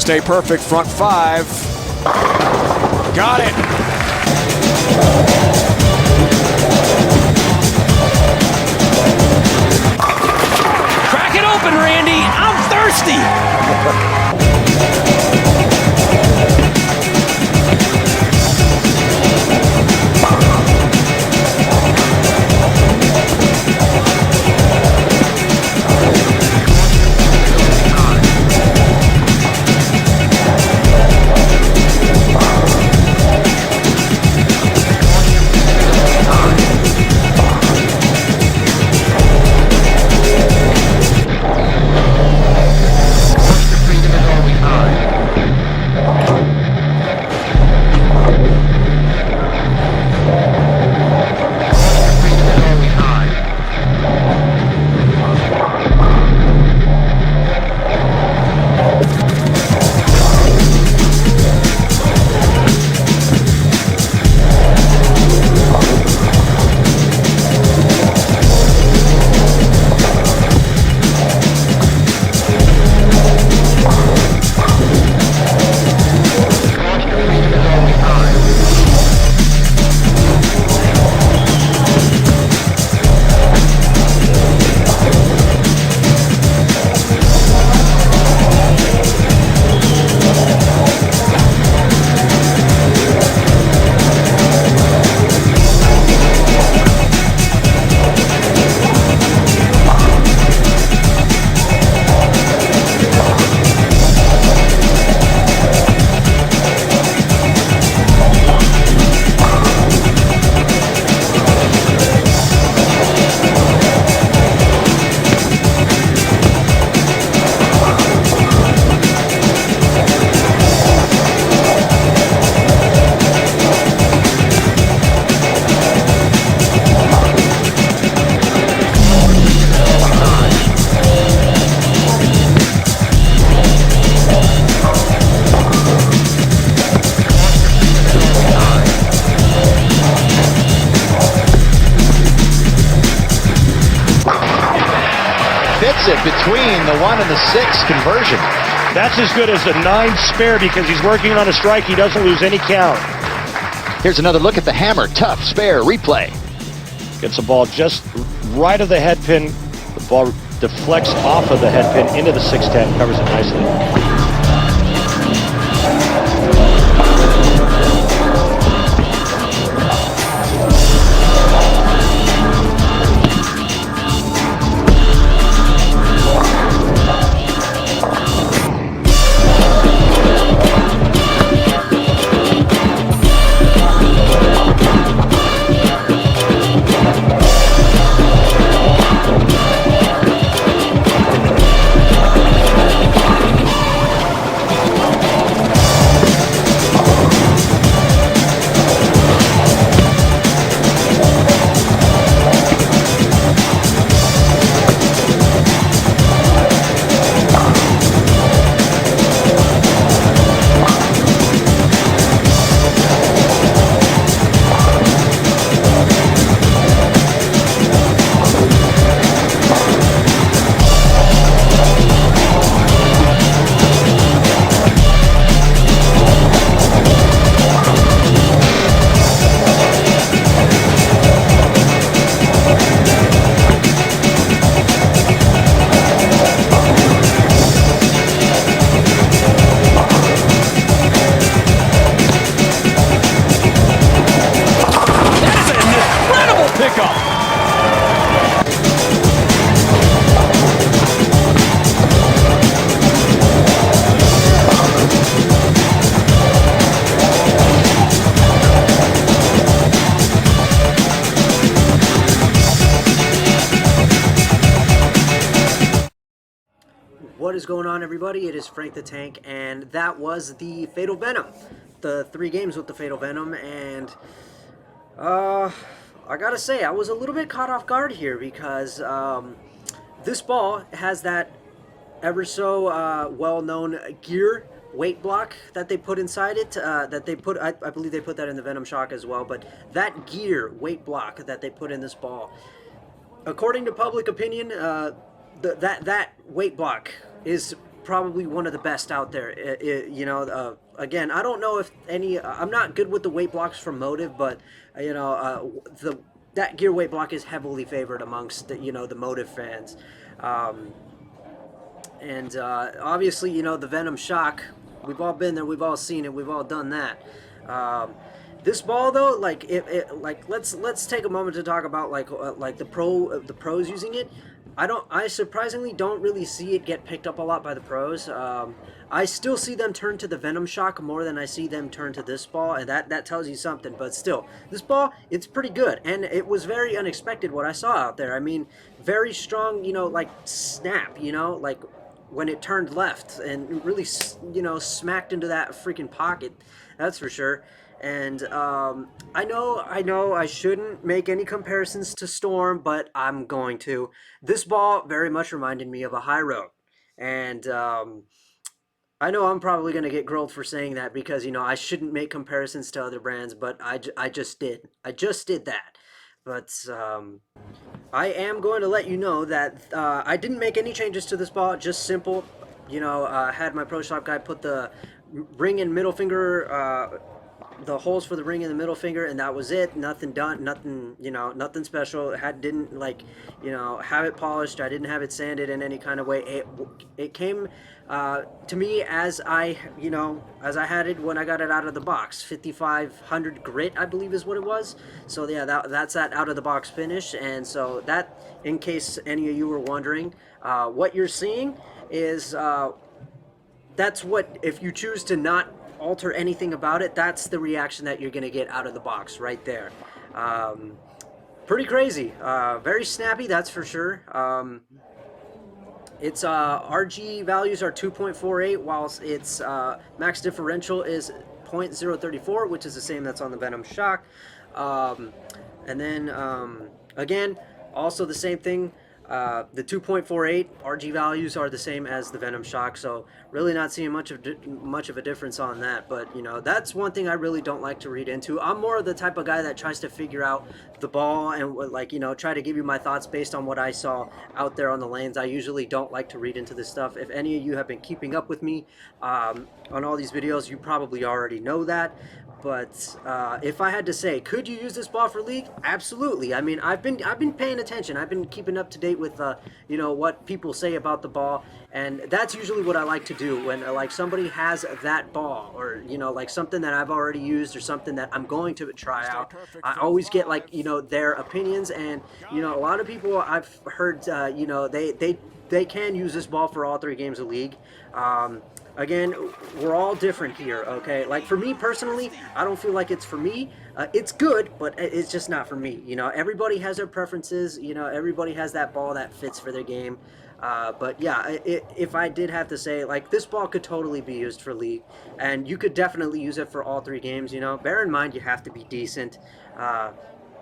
Stay perfect, front five. Got it. Crack it open, Randy. I'm thirsty. it between the 1 and the 6 conversion. That's as good as a 9 spare because he's working on a strike. He doesn't lose any count. Here's another look at the hammer. Tough spare replay. Gets the ball just right of the head pin. The ball deflects off of the head pin into the 610. Covers it nicely. What is going on, everybody? It is Frank the Tank, and that was the Fatal Venom. The 3 games with the Fatal Venom, and I gotta say, I was a little bit caught off guard here because this ball has that ever so well-known gear weight block that they put inside it. I believe they put that in the Venom Shock as well. But that gear weight block that they put in this ball, according to public opinion, that weight block is probably one of the best out there. Again, I don't know if any. I'm not good with the weight blocks from Motive, but that gear weight block is heavily favored amongst the Motive fans. Obviously, the Venom Shock, we've all been there, we've all seen it, we've all done that. This ball, though, let's take a moment to talk about the pros using it. I surprisingly don't really see it get picked up a lot by the pros. I still see them turn to the Venom Shock more than I see them turn to this ball, and that tells you something. But still, this ball, it's pretty good, and it was very unexpected what I saw out there. I mean, very strong, snap, when it turned left and really, smacked into that freaking pocket. That's for sure. And I know I shouldn't make any comparisons to Storm, but I'm going to. This ball very much reminded me of a high road. And I know I'm probably going to get grilled for saying that because, I shouldn't make comparisons to other brands, but I just did. I just did that. But I am going to let you know that I didn't make any changes to this ball, just simple. Had my Pro Shop guy put the ring and middle finger, the holes for the ring and the middle finger, and that was it. Nothing done, nothing special. Didn't have it polished. I didn't have it sanded in any kind of way. It came to me as I had it when I got it out of the box. 5500 grit, I believe, is what it was. So yeah, that's that out of the box finish. And so that, in case any of you were wondering, what you're seeing is that's what, if you choose to not alter anything about it, that's the reaction that you're going to get out of the box right there. Pretty crazy. Very snappy, that's for sure. Its RG values are 2.48, whilst its max differential is 0.034, which is the same that's on the Venom Shock. And then, again, also the same thing. The 2.48 RG values are the same as the Venom Shock, so really not seeing much of a difference on that. But you know, that's one thing I really don't like to read into. I'm more of the type of guy that tries to figure out the ball and like, you know, try to give you my thoughts based on what I saw out there on the lanes. I usually don't like to read into this stuff. If any of you have been keeping up with me on all these videos, you probably already know that. But if I had to say, could you use this ball for league? Absolutely. I mean, I've been paying attention. I've been keeping up to date with you know, what people say about the ball, and that's usually what I like to do when like somebody has that ball, or you know, like something that I've already used or something that I'm going to try out. I always get like, you know, their opinions, and you know, a lot of people I've heard you know, they can use this ball for all 3 games of league. Again, we're all different here, okay? Like, for me personally, I don't feel like it's for me. It's good, but it's just not for me. You know, everybody has their preferences. You know, everybody has that ball that fits for their game. But yeah, if I did have to say, like, this ball could totally be used for league, and you could definitely use it for all 3 games, you know? Bear in mind, you have to be decent.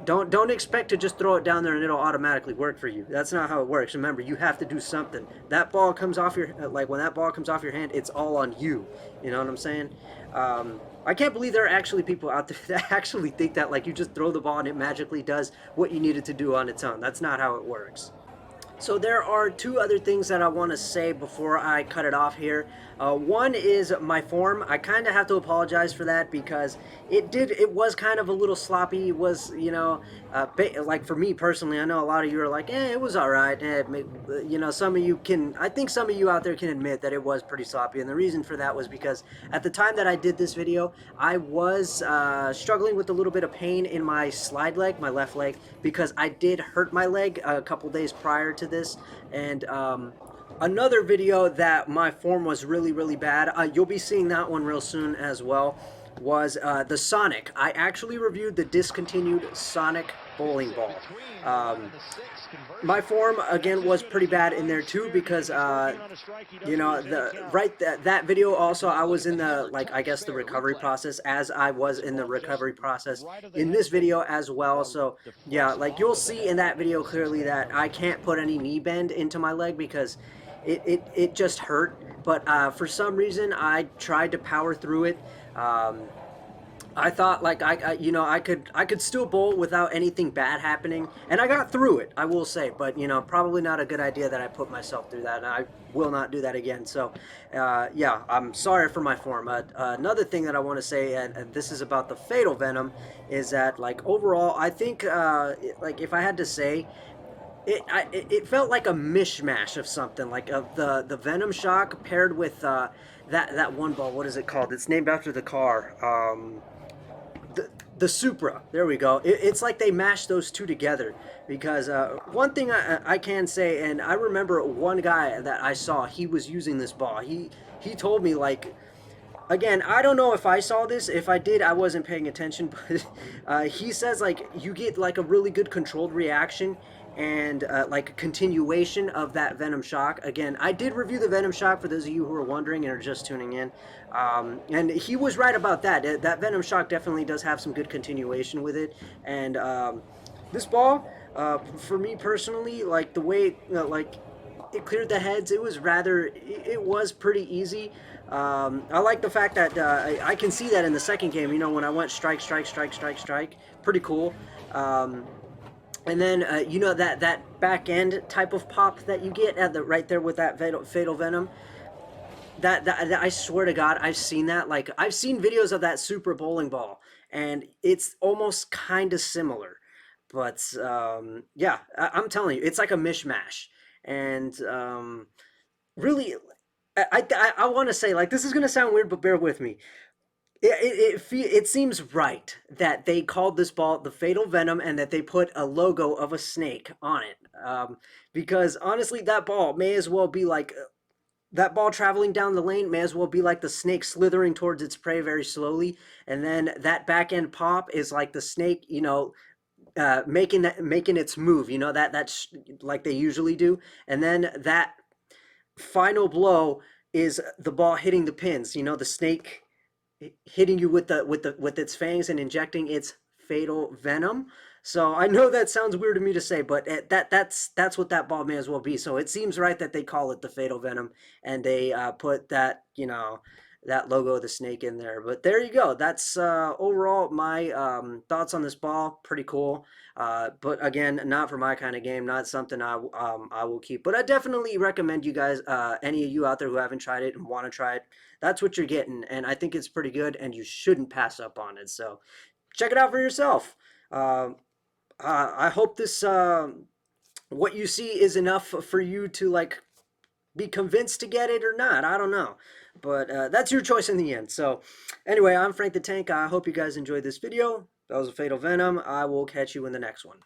Don't expect to just throw it down there and it'll automatically work for you. That's not how it works. Remember, you have to do something. That ball comes off your, like when that ball comes off your hand, it's all on you. You know what I'm saying? I can't believe there are actually people out there that actually think that like you just throw the ball and it magically does what you need it to do on its own. That's not how it works. So there are 2 other things that I want to say before I cut it off here. One is my form. I kind of have to apologize for that because it was kind of a little sloppy. It was, you know, like for me personally, I know a lot of you are like, it was all right. You know, some of you can, I think some of you out there can admit that it was pretty sloppy. And the reason for that was because at the time that I did this video, I was struggling with a little bit of pain in my slide leg, my left leg, because I did hurt my leg a couple days prior to this. And another video that my form was really bad, you'll be seeing that one real soon as well, was the Sonic. I actually reviewed the discontinued Sonic bowling ball. My form again was pretty bad in there too because you know, that video also, I was in the, like, I guess the recovery process, as I was in the recovery process in this video as well. So yeah, like you'll see in that video clearly that I can't put any knee bend into my leg because it just hurt. But for some reason I tried to power through it. I thought like you know, I could still bowl without anything bad happening, and I got through it, I will say. But you know, probably not a good idea that I put myself through that, and I will not do that again. So yeah, I'm sorry for my form. Another thing that I want to say, and this is about the Fatal Venom, is that like overall I think like if I had to say, it felt like a mishmash of something, like of the Venom Shock paired with that one ball. What is it called? It's named after the car. The Supra. There we go. It's like they mashed those 2 together because one thing I can say, and I remember one guy that I saw, he was using this ball. He told me, like, again, I don't know if I saw this. If I did, I wasn't paying attention. But he says like you get like a really good controlled reaction and like a continuation of that Venom Shock. Again, I did review the Venom Shock for those of you who are wondering and are just tuning in. And he was right about that. That Venom Shock definitely does have some good continuation with it. And this ball, for me personally, like the way like it cleared the heads, it was pretty easy. I like the fact that I can see that in the second game, you know, when I went strike, pretty cool. And then, you know, that back end type of pop that you get at right there with that Fatal Venom, that I swear to God, I've seen that. Like, I've seen videos of that Super bowling ball, and it's almost kind of similar. But, yeah, I'm telling you, it's like a mishmash. And really, I want to say, like, this is going to sound weird, but bear with me. It seems right that they called this ball the Fatal Venom and that they put a logo of a snake on it. Because honestly, that ball may as well be like, that ball traveling down the lane may as well be like the snake slithering towards its prey very slowly. And then that back end pop is like the snake, you know, making its move, you know, that's like they usually do. And then that final blow is the ball hitting the pins, you know, the snake hitting you with its fangs and injecting its fatal venom. So I know that sounds weird to me to say, but that's what that ball may as well be. So it seems right that they call it the Fatal Venom, and they put that, that logo of the snake in there. But there you go. That's overall my thoughts on this ball. Pretty cool. But again, not for my kind of game. Not something I will keep. But I definitely recommend you guys, any of you out there who haven't tried it and want to try it, that's what you're getting. And I think it's pretty good, and you shouldn't pass up on it. So check it out for yourself. I hope this what you see is enough for you to like be convinced to get it or not. I don't know, but that's your choice in the end. So anyway, I'm Frank the Tank. I hope you guys enjoyed this video. That was a Fatal Venom. I will catch you in the next one.